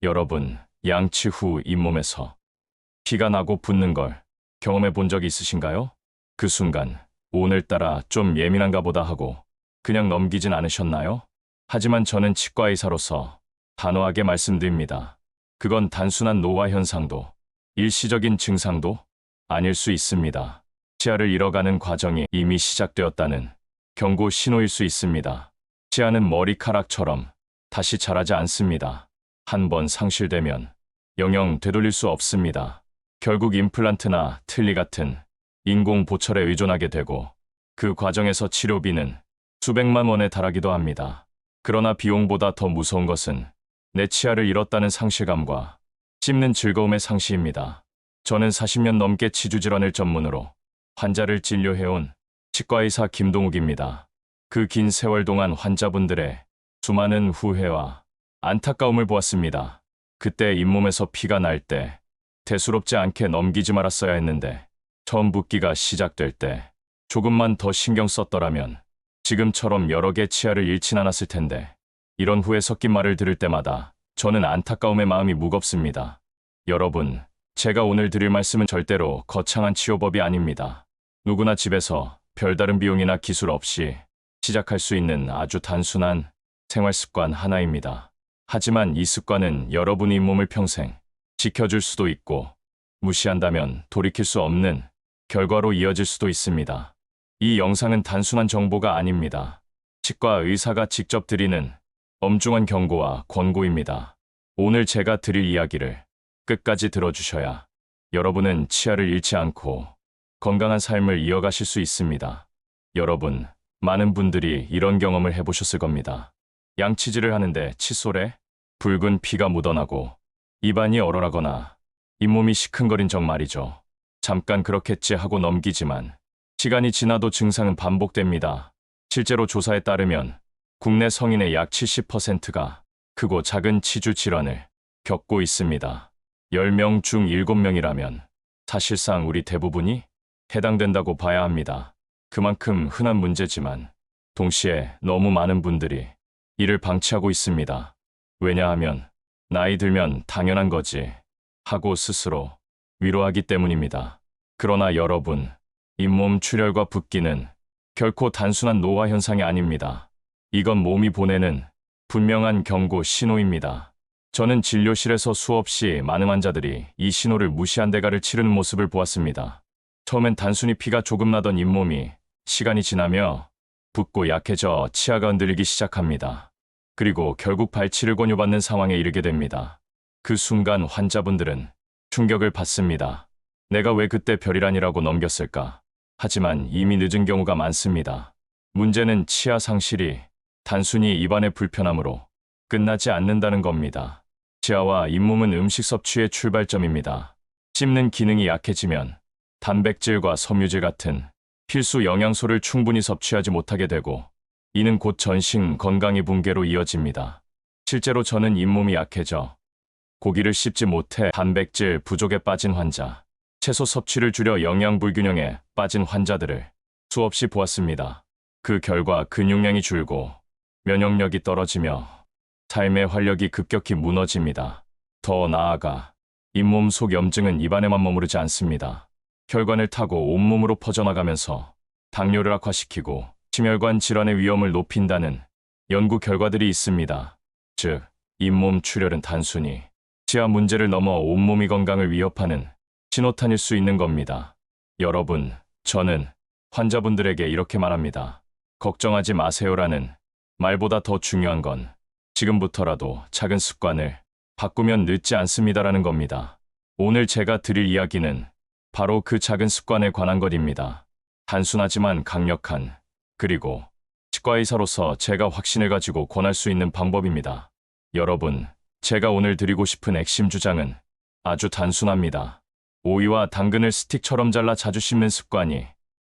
여러분, 양치 후 잇몸에서 피가 나고 붓는 걸 경험해 본 적이 있으신가요? 그 순간, 오늘따라 좀 예민한가 보다 하고 그냥 넘기진 않으셨나요? 하지만 저는 치과 의사로서 단호하게 말씀드립니다. 그건 단순한 노화 현상도, 일시적인 증상도 아닐 수 있습니다. 치아를 잃어가는 과정이 이미 시작되었다는 경고 신호일 수 있습니다. 치아는 머리카락처럼 다시 자라지 않습니다. 한 번 상실되면 영영 되돌릴 수 없습니다. 결국 임플란트나 틀니 같은 인공 보철에 의존하게 되고 그 과정에서 치료비는 수백만 원에 달하기도 합니다. 그러나 비용보다 더 무서운 것은 내 치아를 잃었다는 상실감과 씹는 즐거움의 상실입니다. 저는 40년 넘게 치주질환을 전문으로 환자를 진료해온 치과의사 김동욱입니다. 그 긴 세월 동안 환자분들의 수많은 후회와 안타까움을 보았습니다. 그때 잇몸에서 피가 날 때 대수롭지 않게 넘기지 말았어야 했는데, 처음 붓기가 시작될 때 조금만 더 신경 썼더라면 지금처럼 여러 개 치아를 잃진 않았을 텐데, 이런 후회 섞인 말을 들을 때마다 저는 안타까움의 마음이 무겁습니다. 여러분, 제가 오늘 드릴 말씀은 절대로 거창한 치료법이 아닙니다. 누구나 집에서 별다른 비용이나 기술 없이 시작할 수 있는 아주 단순한 생활 습관 하나입니다. 하지만 이 습관은 여러분의 잇몸을 평생 지켜줄 수도 있고, 무시한다면 돌이킬 수 없는 결과로 이어질 수도 있습니다. 이 영상은 단순한 정보가 아닙니다. 치과 의사가 직접 드리는 엄중한 경고와 권고입니다. 오늘 제가 드릴 이야기를 끝까지 들어주셔야 여러분은 치아를 잃지 않고 건강한 삶을 이어가실 수 있습니다. 여러분, 많은 분들이 이런 경험을 해보셨을 겁니다. 양치질을 하는데 칫솔에 붉은 피가 묻어나고 입안이 얼얼하거나 잇몸이 시큰거린 적 말이죠. 잠깐 그렇겠지 하고 넘기지만 시간이 지나도 증상은 반복됩니다. 실제로 조사에 따르면 국내 성인의 약 70%가 크고 작은 치주 질환을 겪고 있습니다. 10명 중 7명이라면 사실상 우리 대부분이 해당된다고 봐야 합니다. 그만큼 흔한 문제지만 동시에 너무 많은 분들이 이를 방치하고 있습니다. 왜냐하면 나이 들면 당연한 거지 하고 스스로 위로하기 때문입니다. 그러나 여러분, 잇몸 출혈과 붓기는 결코 단순한 노화 현상이 아닙니다. 이건 몸이 보내는 분명한 경고 신호입니다. 저는 진료실에서 수없이 많은 환자들이 이 신호를 무시한 대가를 치르는 모습을 보았습니다. 처음엔 단순히 피가 조금 나던 잇몸이 시간이 지나며 붓고 약해져 치아가 흔들리기 시작합니다. 그리고 결국 발치를 권유받는 상황에 이르게 됩니다. 그 순간 환자분들은 충격을 받습니다. 내가 왜 그때 별일아니라고 넘겼을까? 하지만 이미 늦은 경우가 많습니다. 문제는 치아 상실이 단순히 입안의 불편함으로 끝나지 않는다는 겁니다. 치아와 잇몸은 음식 섭취의 출발점입니다. 씹는 기능이 약해지면 단백질과 섬유질 같은 필수 영양소를 충분히 섭취하지 못하게 되고, 이는 곧 전신 건강의 붕괴로 이어집니다. 실제로 저는 잇몸이 약해져 고기를 씹지 못해 단백질 부족에 빠진 환자, 채소 섭취를 줄여 영양 불균형에 빠진 환자들을 수없이 보았습니다. 그 결과 근육량이 줄고 면역력이 떨어지며 삶의 활력이 급격히 무너집니다. 더 나아가 잇몸 속 염증은 입안에만 머무르지 않습니다. 혈관을 타고 온몸으로 퍼져나가면서 당뇨를 악화시키고 심혈관 질환의 위험을 높인다는 연구 결과들이 있습니다. 즉, 잇몸 출혈은 단순히 치아 문제를 넘어 온몸의 건강을 위협하는 신호탄일 수 있는 겁니다. 여러분, 저는 환자분들에게 이렇게 말합니다. 걱정하지 마세요라는 말보다 더 중요한 건 지금부터라도 작은 습관을 바꾸면 늦지 않습니다라는 겁니다. 오늘 제가 드릴 이야기는 바로 그 작은 습관에 관한 것입니다. 단순하지만 강력한, 그리고 치과의사로서 제가 확신을 가지고 권할 수 있는 방법입니다. 여러분, 제가 오늘 드리고 싶은 핵심 주장은 아주 단순합니다. 오이와 당근을 스틱처럼 잘라 자주 씹는 습관이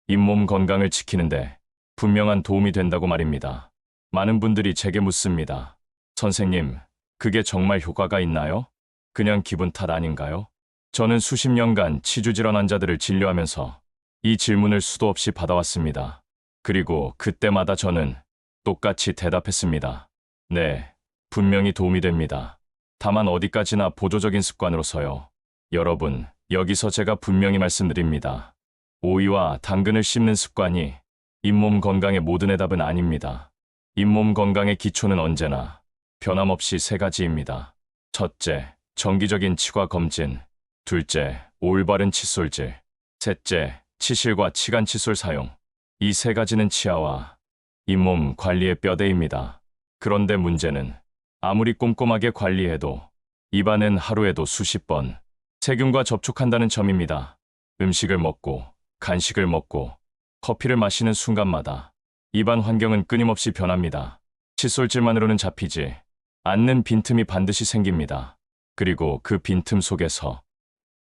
잇몸 건강을 지키는데 분명한 도움이 된다고 말입니다. 많은 분들이 제게 묻습니다. 선생님, 그게 정말 효과가 있나요? 그냥 기분 탓 아닌가요? 저는 수십 년간 치주질환 환자들을 진료하면서 이 질문을 수도 없이 받아왔습니다. 그리고 그때마다 저는 똑같이 대답했습니다. 네, 분명히 도움이 됩니다. 다만 어디까지나 보조적인 습관으로서요. 여러분, 여기서 제가 분명히 말씀드립니다. 오이와 당근을 씹는 습관이 잇몸 건강의 모든 해답은 아닙니다. 잇몸 건강의 기초는 언제나 변함없이 세 가지입니다. 첫째, 정기적인 치과 검진. 둘째, 올바른 칫솔질. 셋째, 치실과 치간 칫솔 사용. 이 세 가지는 치아와 잇몸 관리의 뼈대입니다. 그런데 문제는 아무리 꼼꼼하게 관리해도 입안은 하루에도 수십 번 세균과 접촉한다는 점입니다. 음식을 먹고, 간식을 먹고, 커피를 마시는 순간마다 입안 환경은 끊임없이 변합니다. 칫솔질만으로는 잡히지 않는 빈틈이 반드시 생깁니다. 그리고 그 빈틈 속에서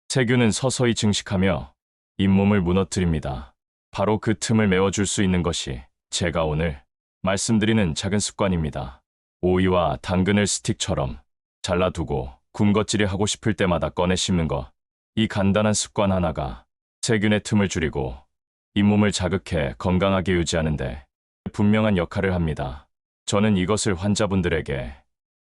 세균은 서서히 증식하며 잇몸을 무너뜨립니다. 바로 그 틈을 메워줄 수 있는 것이 제가 오늘 말씀드리는 작은 습관입니다. 오이와 당근을 스틱처럼 잘라두고 군것질이 하고 싶을 때마다 꺼내 씹는 것. 이 간단한 습관 하나가 세균의 틈을 줄이고 잇몸을 자극해 건강하게 유지하는데 분명한 역할을 합니다. 저는 이것을 환자분들에게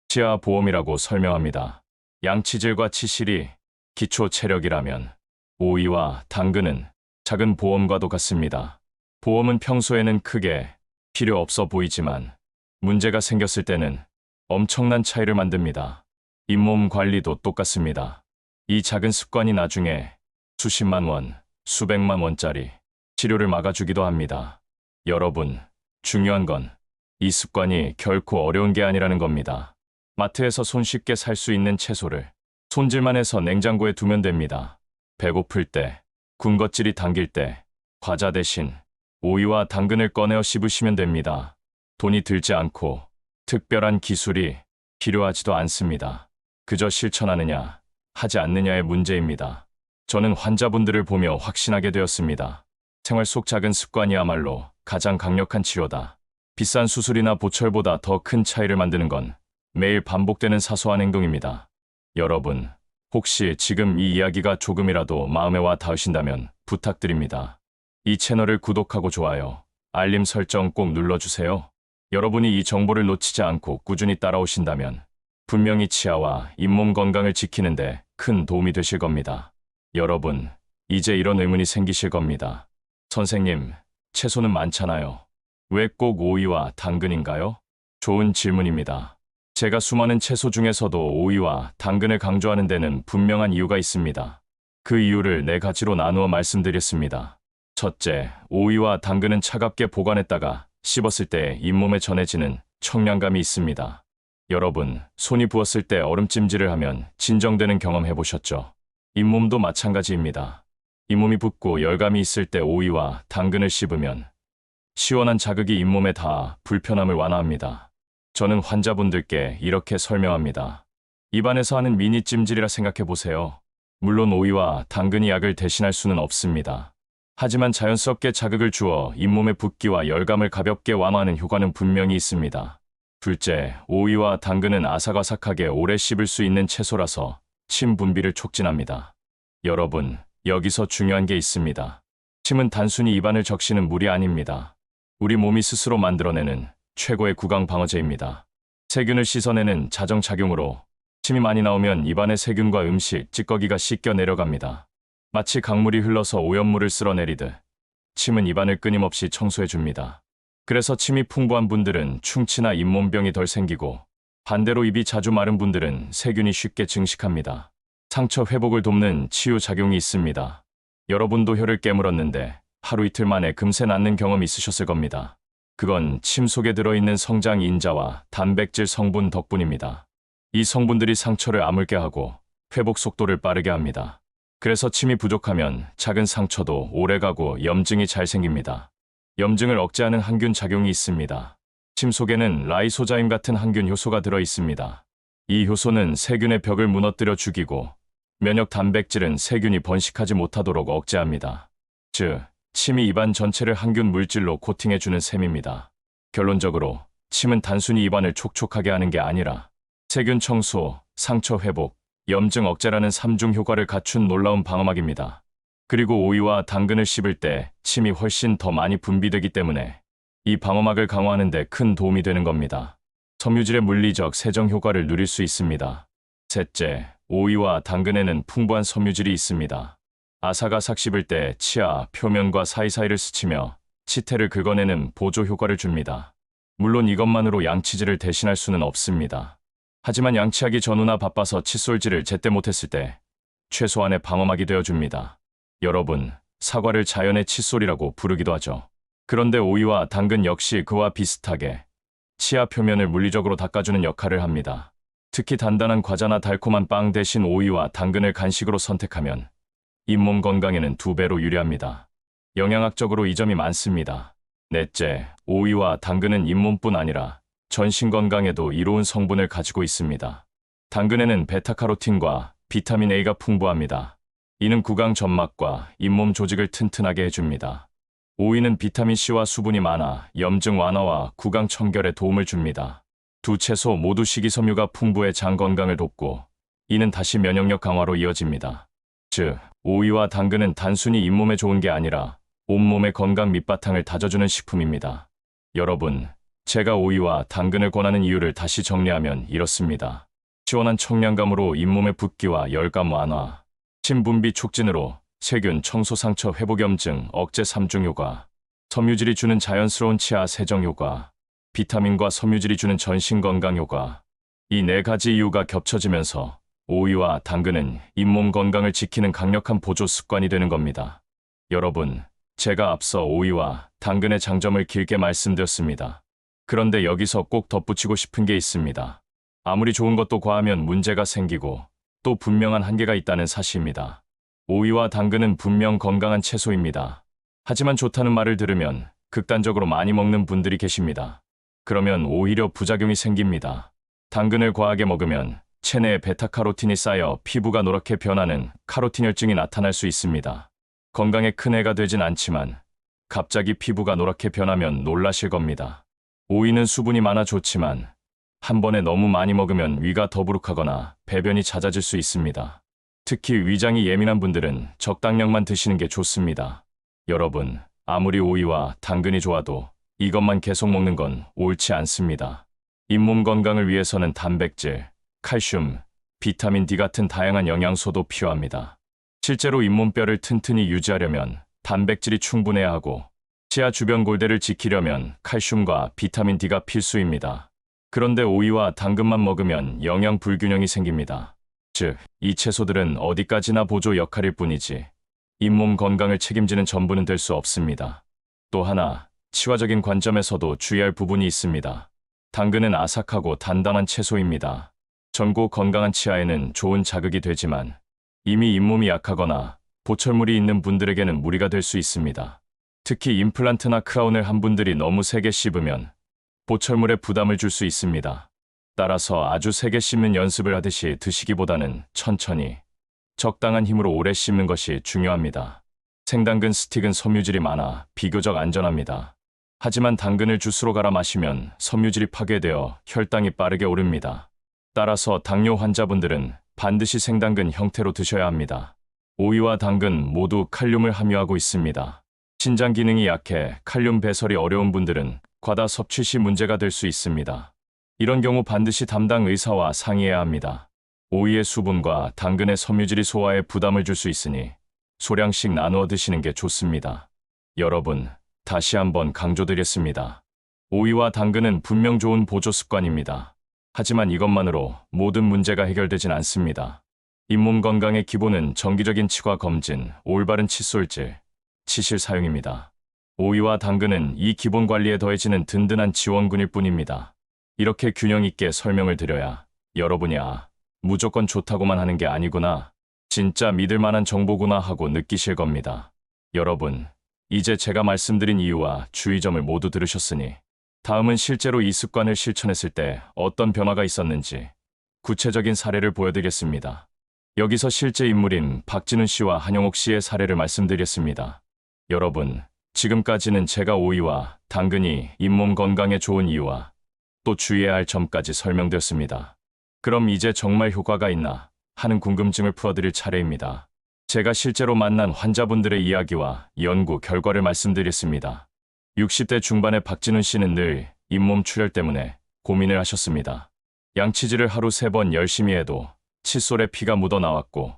치아 보험이라고 설명합니다. 양치질과 치실이 기초 체력이라면 오이와 당근은 작은 보험과도 같습니다. 보험은 평소에는 크게 필요 없어 보이지만 문제가 생겼을 때는 엄청난 차이를 만듭니다. 잇몸 관리도 똑같습니다. 이 작은 습관이 나중에 수십만 원, 수백만 원짜리 치료를 막아주기도 합니다. 여러분, 중요한 건 이 습관이 결코 어려운 게 아니라는 겁니다. 마트에서 손쉽게 살 수 있는 채소를 손질만 해서 냉장고에 두면 됩니다. 배고플 때, 군것질이 당길 때, 과자 대신 오이와 당근을 꺼내어 씹으시면 됩니다. 돈이 들지 않고 특별한 기술이 필요하지도 않습니다. 그저 실천하느냐, 하지 않느냐의 문제입니다. 저는 환자분들을 보며 확신하게 되었습니다. 생활 속 작은 습관이야말로 가장 강력한 치료다. 비싼 수술이나 보철보다 더 큰 차이를 만드는 건 매일 반복되는 사소한 행동입니다. 여러분, 혹시 지금 이 이야기가 조금이라도 마음에 와 닿으신다면 부탁드립니다. 이 채널을 구독하고 좋아요, 알림 설정 꼭 눌러주세요. 여러분이 이 정보를 놓치지 않고 꾸준히 따라오신다면 분명히 치아와 잇몸 건강을 지키는데 큰 도움이 되실 겁니다. 여러분, 이제 이런 의문이 생기실 겁니다. 선생님, 채소는 많잖아요. 왜 꼭 오이와 당근인가요? 좋은 질문입니다. 제가 수많은 채소 중에서도 오이와 당근을 강조하는 데는 분명한 이유가 있습니다. 그 이유를 네 가지로 나누어 말씀드렸습니다. 첫째, 오이와 당근은 차갑게 보관했다가 씹었을 때 잇몸에 전해지는 청량감이 있습니다. 여러분, 손이 부었을 때 얼음찜질을 하면 진정되는 경험 해보셨죠? 잇몸도 마찬가지입니다. 잇몸이 붓고 열감이 있을 때 오이와 당근을 씹으면 시원한 자극이 잇몸에 닿아 불편함을 완화합니다. 저는 환자분들께 이렇게 설명합니다. 입안에서 하는 미니 찜질이라 생각해 보세요. 물론 오이와 당근이 약을 대신할 수는 없습니다. 하지만 자연스럽게 자극을 주어 잇몸의 붓기와 열감을 가볍게 완화하는 효과는 분명히 있습니다. 둘째, 오이와 당근은 아삭아삭하게 오래 씹을 수 있는 채소라서 침 분비를 촉진합니다. 여러분, 여기서 중요한 게 있습니다. 침은 단순히 입안을 적시는 물이 아닙니다. 우리 몸이 스스로 만들어내는 최고의 구강 방어제입니다. 세균을 씻어내는 자정작용으로 침이 많이 나오면 입안의 세균과 음식, 찌꺼기가 씻겨 내려갑니다. 마치 강물이 흘러서 오염물을 쓸어내리듯 침은 입안을 끊임없이 청소해줍니다. 그래서 침이 풍부한 분들은 충치나 잇몸병이 덜 생기고 반대로 입이 자주 마른 분들은 세균이 쉽게 증식합니다. 상처 회복을 돕는 치유 작용이 있습니다. 여러분도 혀를 깨물었는데 하루 이틀 만에 금세 낫는 경험 있으셨을 겁니다. 그건 침 속에 들어있는 성장 인자와 단백질 성분 덕분입니다. 이 성분들이 상처를 아물게 하고 회복 속도를 빠르게 합니다. 그래서 침이 부족하면 작은 상처도 오래가고 염증이 잘 생깁니다. 염증을 억제하는 항균 작용이 있습니다. 침 속에는 라이소자임 같은 항균 효소가 들어 있습니다. 이 효소는 세균의 벽을 무너뜨려 죽이고 면역 단백질은 세균이 번식하지 못하도록 억제합니다. 즉, 침이 입안 전체를 항균 물질로 코팅해주는 셈입니다. 결론적으로 침은 단순히 입안을 촉촉하게 하는 게 아니라 세균 청소, 상처 회복, 염증 억제라는 3중 효과를 갖춘 놀라운 방어막입니다. 그리고 오이와 당근을 씹을 때 침이 훨씬 더 많이 분비되기 때문에 이 방어막을 강화하는 데 큰 도움이 되는 겁니다. 섬유질의 물리적 세정 효과를 누릴 수 있습니다. 셋째, 오이와 당근에는 풍부한 섬유질이 있습니다. 아삭아삭 씹을 때 치아 표면과 사이사이를 스치며 치태를 긁어내는 보조 효과를 줍니다. 물론 이것만으로 양치질을 대신할 수는 없습니다. 하지만 양치하기 전후나 바빠서 칫솔질을 제때 못했을 때 최소한의 방어막이 되어줍니다. 여러분, 사과를 자연의 칫솔이라고 부르기도 하죠. 그런데 오이와 당근 역시 그와 비슷하게 치아 표면을 물리적으로 닦아주는 역할을 합니다. 특히 단단한 과자나 달콤한 빵 대신 오이와 당근을 간식으로 선택하면 잇몸 건강에는 2배로 유리합니다. 영양학적으로 이 점이 많습니다. 넷째, 오이와 당근은 잇몸뿐 아니라 전신 건강에도 이로운 성분을 가지고 있습니다. 당근에는 베타카로틴과 비타민 A가 풍부합니다. 이는 구강 점막과 잇몸 조직을 튼튼하게 해줍니다. 오이는 비타민 C와 수분이 많아 염증 완화와 구강 청결에 도움을 줍니다. 두 채소 모두 식이섬유가 풍부해 장 건강을 돕고 이는 다시 면역력 강화로 이어집니다. 즉, 오이와 당근은 단순히 잇몸에 좋은 게 아니라 온몸의 건강 밑바탕을 다져주는 식품입니다. 여러분, 제가 오이와 당근을 권하는 이유를 다시 정리하면 이렇습니다. 시원한 청량감으로 잇몸의 붓기와 열감 완화, 신분비 촉진으로 세균 청소 상처 회복 염증 억제 3중 효과, 섬유질이 주는 자연스러운 치아 세정 효과, 비타민과 섬유질이 주는 전신 건강 효과. 이 네 가지 이유가 겹쳐지면서 오이와 당근은 잇몸 건강을 지키는 강력한 보조 습관이 되는 겁니다. 여러분, 제가 앞서 오이와 당근의 장점을 길게 말씀드렸습니다. 그런데 여기서 꼭 덧붙이고 싶은 게 있습니다. 아무리 좋은 것도 과하면 문제가 생기고 또 분명한 한계가 있다는 사실입니다. 오이와 당근은 분명 건강한 채소입니다. 하지만 좋다는 말을 들으면 극단적으로 많이 먹는 분들이 계십니다. 그러면 오히려 부작용이 생깁니다. 당근을 과하게 먹으면 체내에 베타카로틴이 쌓여 피부가 노랗게 변하는 카로틴혈증이 나타날 수 있습니다. 건강에 큰 해가 되진 않지만 갑자기 피부가 노랗게 변하면 놀라실 겁니다. 오이는 수분이 많아 좋지만 한 번에 너무 많이 먹으면 위가 더부룩하거나 배변이 잦아질 수 있습니다. 특히 위장이 예민한 분들은 적당량만 드시는 게 좋습니다. 여러분, 아무리 오이와 당근이 좋아도 이것만 계속 먹는 건 옳지 않습니다. 잇몸 건강을 위해서는 단백질, 칼슘, 비타민 D 같은 다양한 영양소도 필요합니다. 실제로 잇몸뼈를 튼튼히 유지하려면 단백질이 충분해야 하고 치아 주변 골대를 지키려면 칼슘과 비타민 D가 필수입니다. 그런데 오이와 당근만 먹으면 영양 불균형이 생깁니다. 즉, 이 채소들은 어디까지나 보조 역할일 뿐이지 잇몸 건강을 책임지는 전부는 될 수 없습니다. 또 하나, 치과적인 관점에서도 주의할 부분이 있습니다. 당근은 아삭하고 단단한 채소입니다. 젊고 건강한 치아에는 좋은 자극이 되지만 이미 잇몸이 약하거나 보철물이 있는 분들에게는 무리가 될 수 있습니다. 특히 임플란트나 크라운을 한 분들이 너무 세게 씹으면 보철물에 부담을 줄 수 있습니다. 따라서 아주 세게 씹는 연습을 하듯이 드시기보다는 천천히, 적당한 힘으로 오래 씹는 것이 중요합니다. 생당근 스틱은 섬유질이 많아 비교적 안전합니다. 하지만 당근을 주스로 갈아 마시면 섬유질이 파괴되어 혈당이 빠르게 오릅니다. 따라서 당뇨 환자분들은 반드시 생당근 형태로 드셔야 합니다. 오이와 당근 모두 칼륨을 함유하고 있습니다. 신장 기능이 약해 칼륨 배설이 어려운 분들은 과다 섭취 시 문제가 될 수 있습니다. 이런 경우 반드시 담당 의사와 상의해야 합니다. 오이의 수분과 당근의 섬유질이 소화에 부담을 줄 수 있으니 소량씩 나누어 드시는 게 좋습니다. 여러분, 다시 한번 강조드리겠습니다. 오이와 당근은 분명 좋은 보조 습관입니다. 하지만 이것만으로 모든 문제가 해결되진 않습니다. 잇몸 건강의 기본은 정기적인 치과 검진, 올바른 칫솔질, 치실 사용입니다. 오이와 당근은 이 기본 관리에 더해지는 든든한 지원군일 뿐입니다. 이렇게 균형 있게 설명을 드려야 여러분이 무조건 좋다고만 하는 게 아니구나, 진짜 믿을 만한 정보구나 하고 느끼실 겁니다. 여러분, 이제 제가 말씀드린 이유와 주의점을 모두 들으셨으니 다음은 실제로 이 습관을 실천했을 때 어떤 변화가 있었는지 구체적인 사례를 보여드리겠습니다. 여기서 실제 인물인 박진훈 씨와 한영옥 씨의 사례를 말씀드리겠습니다. 여러분, 지금까지는 제가 오이와 당근이 잇몸 건강에 좋은 이유와 또 주의해야 할 점까지 설명드렸습니다. 그럼 이제 정말 효과가 있나 하는 궁금증을 풀어드릴 차례입니다. 제가 실제로 만난 환자분들의 이야기와 연구 결과를 말씀드리겠습니다. 60대 중반의 박진훈 씨는 늘 잇몸 출혈 때문에 고민을 하셨습니다. 양치질을 하루 3번 열심히 해도 칫솔에 피가 묻어 나왔고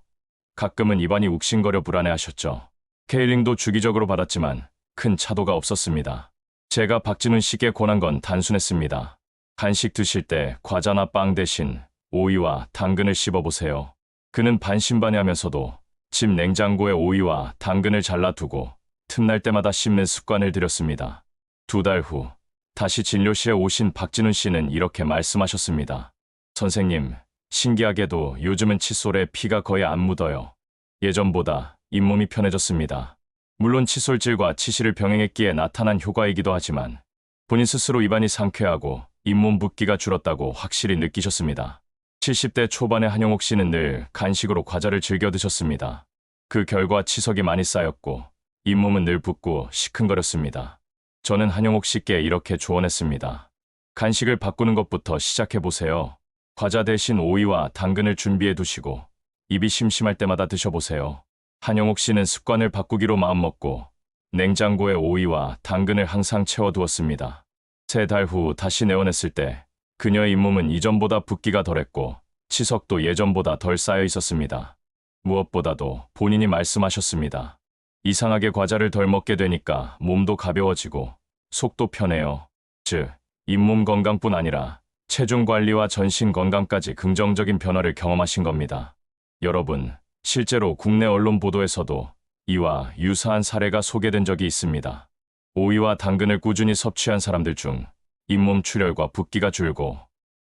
가끔은 입안이 욱신거려 불안해하셨죠. 케이링도 주기적으로 받았지만 큰 차도가 없었습니다. 제가 박진훈 씨께 권한 건 단순했습니다. 간식 드실 때 과자나 빵 대신 오이와 당근을 씹어보세요. 그는 반신반의하면서도 집 냉장고에 오이와 당근을 잘라두고 틈날 때마다 씹는 습관을 들였습니다. 2달 후 다시 진료실에 오신 박진훈 씨는 이렇게 말씀하셨습니다. 선생님, 신기하게도 요즘은 칫솔에 피가 거의 안 묻어요. 예전보다 잇몸이 편해졌습니다. 물론 칫솔질과 치실을 병행했기에 나타난 효과이기도 하지만 본인 스스로 입안이 상쾌하고 잇몸 붓기가 줄었다고 확실히 느끼셨습니다. 70대 초반의 한용옥 씨는 늘 간식으로 과자를 즐겨 드셨습니다. 그 결과 치석이 많이 쌓였고 잇몸은 늘 붓고 시큰거렸습니다. 저는 한용옥 씨께 이렇게 조언했습니다. 간식을 바꾸는 것부터 시작해보세요. 과자 대신 오이와 당근을 준비해 두시고 입이 심심할 때마다 드셔보세요. 한용옥 씨는 습관을 바꾸기로 마음먹고 냉장고에 오이와 당근을 항상 채워두었습니다. 3달 후 다시 내원했을 때 그녀의 잇몸은 이전보다 붓기가 덜했고 치석도 예전보다 덜 쌓여 있었습니다. 무엇보다도 본인이 말씀하셨습니다. 이상하게 과자를 덜 먹게 되니까 몸도 가벼워지고 속도 편해요. 즉, 잇몸 건강뿐 아니라 체중 관리와 전신 건강까지 긍정적인 변화를 경험하신 겁니다. 여러분, 실제로 국내 언론 보도에서도 이와 유사한 사례가 소개된 적이 있습니다. 오이와 당근을 꾸준히 섭취한 사람들 중 잇몸 출혈과 붓기가 줄고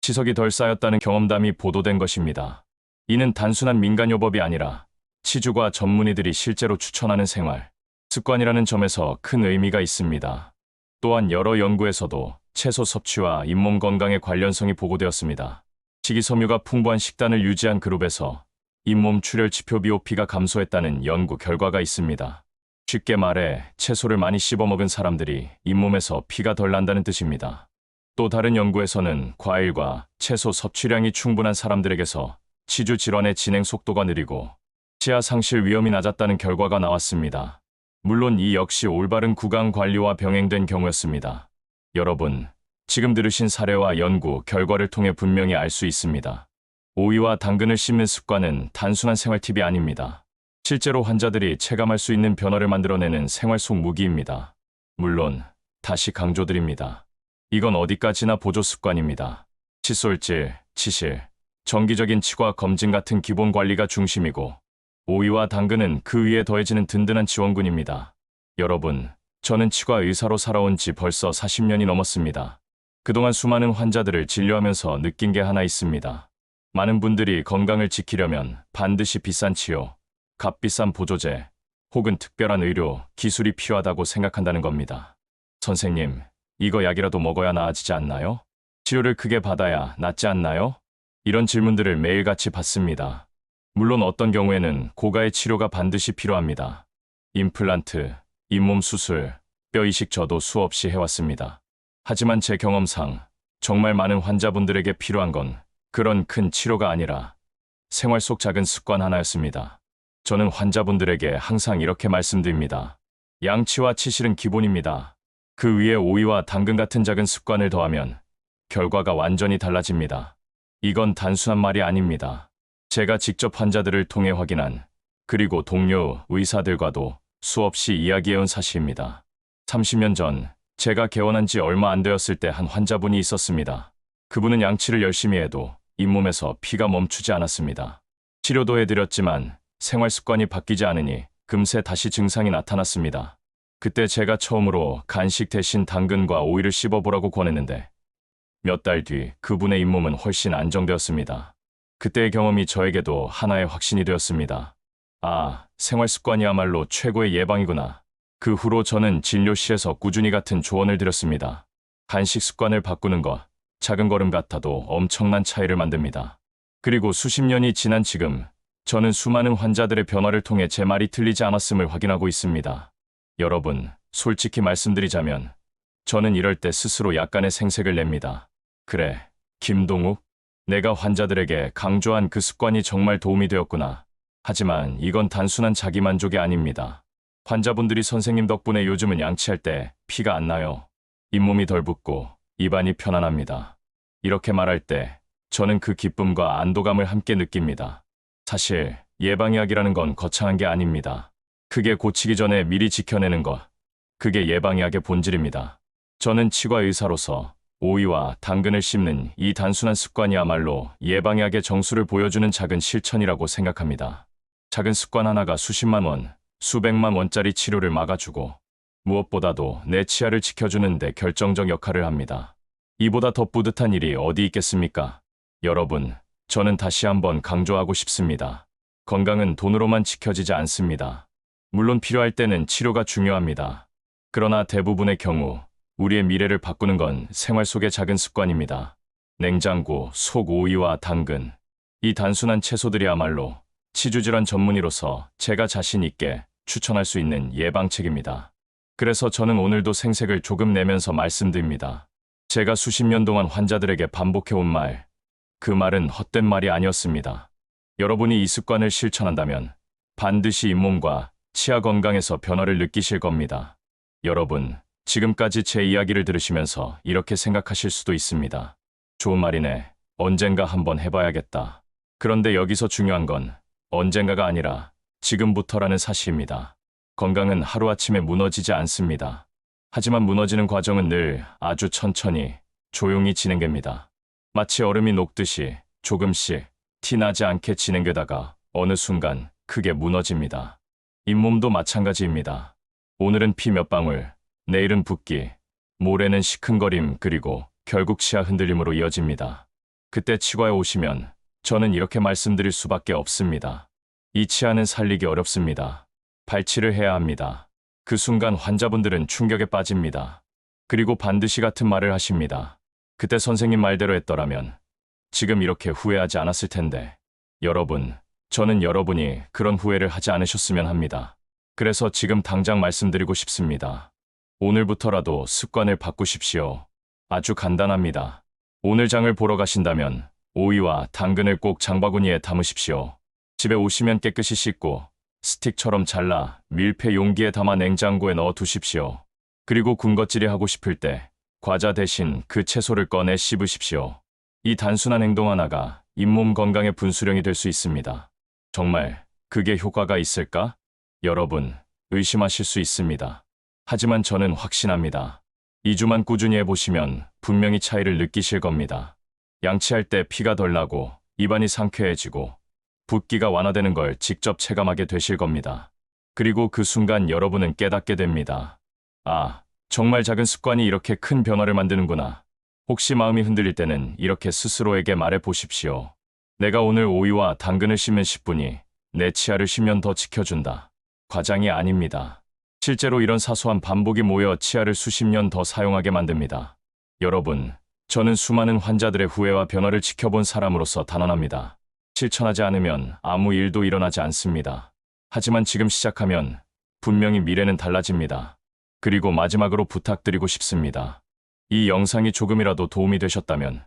치석이 덜 쌓였다는 경험담이 보도된 것입니다. 이는 단순한 민간요법이 아니라 치주과 전문의들이 실제로 추천하는 생활 습관이라는 점에서 큰 의미가 있습니다. 또한 여러 연구에서도 채소 섭취와 잇몸 건강의 관련성이 보고되었습니다. 식이섬유가 풍부한 식단을 유지한 그룹에서 잇몸 출혈 지표 BOP가 감소했다는 연구 결과가 있습니다. 쉽게 말해 채소를 많이 씹어 먹은 사람들이 잇몸에서 피가 덜 난다는 뜻입니다. 또 다른 연구에서는 과일과 채소 섭취량이 충분한 사람들에게서 치주 질환의 진행 속도가 느리고 치아 상실 위험이 낮았다는 결과가 나왔습니다. 물론 이 역시 올바른 구강 관리와 병행된 경우였습니다. 여러분, 지금 들으신 사례와 연구 결과를 통해 분명히 알 수 있습니다. 오이와 당근을 씹는 습관은 단순한 생활 팁이 아닙니다. 실제로 환자들이 체감할 수 있는 변화를 만들어내는 생활 속 무기입니다. 물론 다시 강조드립니다. 이건 어디까지나 보조 습관입니다. 칫솔질, 치실, 정기적인 치과 검진 같은 기본 관리가 중심이고 오이와 당근은 그 위에 더해지는 든든한 지원군입니다. 여러분, 저는 치과 의사로 살아온 지 벌써 40년이 넘었습니다. 그동안 수많은 환자들을 진료하면서 느낀 게 하나 있습니다. 많은 분들이 건강을 지키려면 반드시 비싼 치료, 값비싼 보조제, 혹은 특별한 의료, 기술이 필요하다고 생각한다는 겁니다. 선생님, 이거 약이라도 먹어야 나아지지 않나요? 치료를 크게 받아야 낫지 않나요? 이런 질문들을 매일같이 받습니다. 물론 어떤 경우에는 고가의 치료가 반드시 필요합니다. 임플란트, 잇몸 수술, 뼈 이식 저도 수없이 해왔습니다. 하지만 제 경험상 정말 많은 환자분들에게 필요한 건 그런 큰 치료가 아니라 생활 속 작은 습관 하나였습니다. 저는 환자분들에게 항상 이렇게 말씀드립니다. 양치와 치실은 기본입니다. 그 위에 오이와 당근 같은 작은 습관을 더하면 결과가 완전히 달라집니다. 이건 단순한 말이 아닙니다. 제가 직접 환자들을 통해 확인한 그리고 동료 의사들과도 수없이 이야기해온 사실입니다. 30년 전 제가 개원한 지 얼마 안 되었을 때 한 환자분이 있었습니다. 그분은 양치를 열심히 해도 잇몸에서 피가 멈추지 않았습니다. 치료도 해드렸지만 생활 습관이 바뀌지 않으니 금세 다시 증상이 나타났습니다. 그때 제가 처음으로 간식 대신 당근과 오이를 씹어보라고 권했는데 몇 달 뒤 그분의 잇몸은 훨씬 안정되었습니다. 그때의 경험이 저에게도 하나의 확신이 되었습니다. 아, 생활 습관이야말로 최고의 예방이구나. 그 후로 저는 진료실에서 꾸준히 같은 조언을 드렸습니다. 간식 습관을 바꾸는 것, 작은 걸음 같아도 엄청난 차이를 만듭니다. 그리고 수십 년이 지난 지금, 저는 수많은 환자들의 변화를 통해 제 말이 틀리지 않았음을 확인하고 있습니다. 여러분, 솔직히 말씀드리자면, 저는 이럴 때 스스로 약간의 생색을 냅니다. 그래, 김동욱, 내가 환자들에게 강조한 그 습관이 정말 도움이 되었구나. 하지만 이건 단순한 자기만족이 아닙니다. 환자분들이 선생님 덕분에 요즘은 양치할 때 피가 안 나요. 잇몸이 덜 붓고 입안이 편안합니다. 이렇게 말할 때 저는 그 기쁨과 안도감을 함께 느낍니다. 사실 예방약이라는 건 거창한 게 아닙니다. 크게 고치기 전에 미리 지켜내는 것, 그게 예방약의 본질입니다. 저는 치과 의사로서 오이와 당근을 씹는 이 단순한 습관이야말로 예방약의 정수를 보여주는 작은 실천이라고 생각합니다. 작은 습관 하나가 수십만 원, 수백만 원짜리 치료를 막아주고 무엇보다도 내 치아를 지켜주는 데 결정적 역할을 합니다. 이보다 더 뿌듯한 일이 어디 있겠습니까? 여러분, 저는 다시 한번 강조하고 싶습니다. 건강은 돈으로만 지켜지지 않습니다. 물론 필요할 때는 치료가 중요합니다. 그러나 대부분의 경우 우리의 미래를 바꾸는 건 생활 속의 작은 습관입니다. 냉장고, 속 오이와 당근. 이 단순한 채소들이야말로 치주질환 전문의로서 제가 자신 있게 추천할 수 있는 예방책입니다. 그래서 저는 오늘도 생색을 조금 내면서 말씀드립니다. 제가 수십 년 동안 환자들에게 반복해온 말, 그 말은 헛된 말이 아니었습니다. 여러분이 이 습관을 실천한다면 반드시 잇몸과 치아 건강에서 변화를 느끼실 겁니다. 여러분, 지금까지 제 이야기를 들으시면서 이렇게 생각하실 수도 있습니다. 좋은 말이네. 언젠가 한번 해봐야겠다. 그런데 여기서 중요한 건 언젠가가 아니라 지금부터라는 사실입니다. 건강은 하루아침에 무너지지 않습니다. 하지만 무너지는 과정은 늘 아주 천천히, 조용히 진행됩니다. 마치 얼음이 녹듯이 조금씩 티나지 않게 진행되다가 어느 순간 크게 무너집니다. 잇몸도 마찬가지입니다. 오늘은 피 몇 방울, 내일은 붓기, 모레는 시큰거림, 그리고 결국 치아 흔들림으로 이어집니다. 그때 치과에 오시면 저는 이렇게 말씀드릴 수밖에 없습니다. 이 치아는 살리기 어렵습니다. 발치를 해야 합니다. 그 순간 환자분들은 충격에 빠집니다. 그리고 반드시 같은 말을 하십니다. 그때 선생님 말대로 했더라면 지금 이렇게 후회하지 않았을 텐데. 여러분, 저는 여러분이 그런 후회를 하지 않으셨으면 합니다. 그래서 지금 당장 말씀드리고 싶습니다. 오늘부터라도 습관을 바꾸십시오. 아주 간단합니다. 오늘 장을 보러 가신다면 오이와 당근을 꼭 장바구니에 담으십시오. 집에 오시면 깨끗이 씻고 스틱처럼 잘라 밀폐 용기에 담아 냉장고에 넣어 두십시오. 그리고 군것질이 하고 싶을 때 과자 대신 그 채소를 꺼내 씹으십시오. 이 단순한 행동 하나가 잇몸 건강의 분수령이 될 수 있습니다. 정말 그게 효과가 있을까? 여러분, 의심하실 수 있습니다. 하지만 저는 확신합니다. 2주만 꾸준히 해보시면 분명히 차이를 느끼실 겁니다. 양치할 때 피가 덜 나고 입안이 상쾌해지고 붓기가 완화되는 걸 직접 체감하게 되실 겁니다. 그리고 그 순간 여러분은 깨닫게 됩니다. 아, 정말 작은 습관이 이렇게 큰 변화를 만드는구나. 혹시 마음이 흔들릴 때는 이렇게 스스로에게 말해 보십시오. 내가 오늘 오이와 당근을 씹는 10분이 내 치아를 10년 더 지켜준다. 과장이 아닙니다. 실제로 이런 사소한 반복이 모여 치아를 수십 년 더 사용하게 만듭니다. 여러분, 저는 수많은 환자들의 후회와 변화를 지켜본 사람으로서 단언합니다. 실천하지 않으면 아무 일도 일어나지 않습니다. 하지만 지금 시작하면 분명히 미래는 달라집니다. 그리고 마지막으로 부탁드리고 싶습니다. 이 영상이 조금이라도 도움이 되셨다면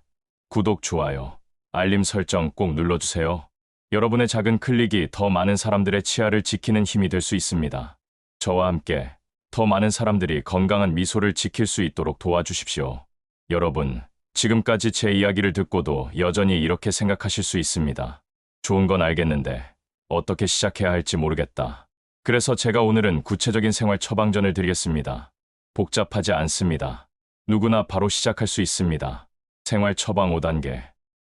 구독, 좋아요, 알림 설정 꼭 눌러주세요. 여러분의 작은 클릭이 더 많은 사람들의 치아를 지키는 힘이 될 수 있습니다. 저와 함께 더 많은 사람들이 건강한 미소를 지킬 수 있도록 도와주십시오. 여러분, 지금까지 제 이야기를 듣고도 여전히 이렇게 생각하실 수 있습니다. 좋은 건 알겠는데 어떻게 시작해야 할지 모르겠다. 그래서 제가 오늘은 구체적인 생활 처방전을 드리겠습니다. 복잡하지 않습니다. 누구나 바로 시작할 수 있습니다. 생활 처방 5단계.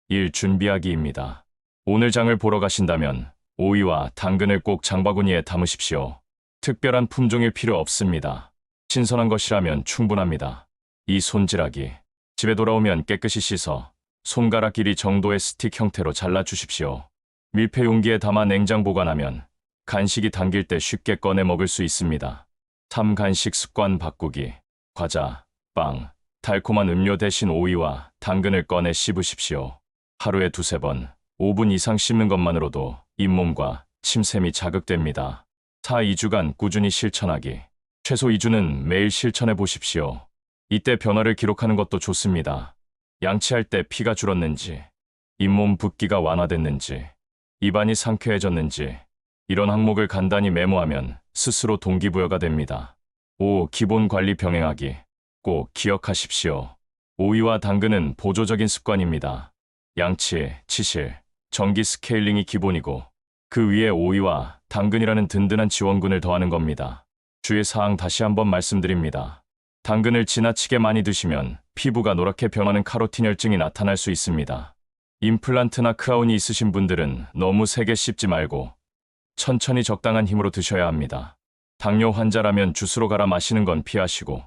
1. 준비하기입니다. 오늘 장을 보러 가신다면 오이와 당근을 꼭 장바구니에 담으십시오. 특별한 품종일 필요 없습니다. 신선한 것이라면 충분합니다. 2. 손질하기. 집에 돌아오면 깨끗이 씻어 손가락 길이 정도의 스틱 형태로 잘라주십시오. 밀폐 용기에 담아 냉장 보관하면 간식이 당길 때 쉽게 꺼내 먹을 수 있습니다. 3. 간식 습관 바꾸기. 과자, 빵, 달콤한 음료 대신 오이와 당근을 꺼내 씹으십시오. 하루에 2~3번, 5분 이상 씹는 것만으로도 잇몸과 침샘이 자극됩니다. 4. 2주간 꾸준히 실천하기. 최소 2주는 매일 실천해 보십시오. 이때 변화를 기록하는 것도 좋습니다. 양치할 때 피가 줄었는지, 잇몸 붓기가 완화됐는지, 입안이 상쾌해졌는지, 이런 항목을 간단히 메모하면 스스로 동기부여가 됩니다. 5. 기본 관리 병행하기. 꼭 기억하십시오. 오이와 당근은 보조적인 습관입니다. 양치, 치실, 전기 스케일링이 기본이고 그 위에 오이와 당근이라는 든든한 지원군을 더하는 겁니다. 주의사항 다시 한번 말씀드립니다. 당근을 지나치게 많이 드시면 피부가 노랗게 변하는 카로틴 혈증이 나타날 수 있습니다. 임플란트나 크라운이 있으신 분들은 너무 세게 씹지 말고 천천히 적당한 힘으로 드셔야 합니다. 당뇨 환자라면 주스로 갈아 마시는 건 피하시고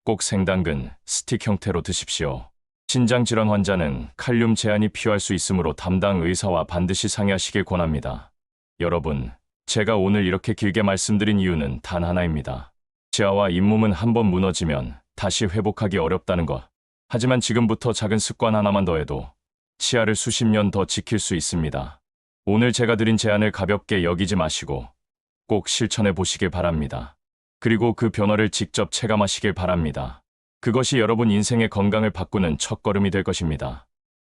꼭 생당근, 스틱 형태로 드십시오. 신장질환 환자는 칼륨 제한이 필요할 수 있으므로 담당 의사와 반드시 상의하시길 권합니다. 여러분, 제가 오늘 이렇게 길게 말씀드린 이유는 단 하나입니다. 치아와 잇몸은 한번 무너지면 다시 회복하기 어렵다는 것. 하지만 지금부터 작은 습관 하나만 더해도 치아를 수십 년 더 지킬 수 있습니다. 오늘 제가 드린 제안을 가볍게 여기지 마시고 꼭 실천해 보시길 바랍니다. 그리고 그 변화를 직접 체감하시길 바랍니다. 그것이 여러분 인생의 건강을 바꾸는 첫걸음이 될 것입니다.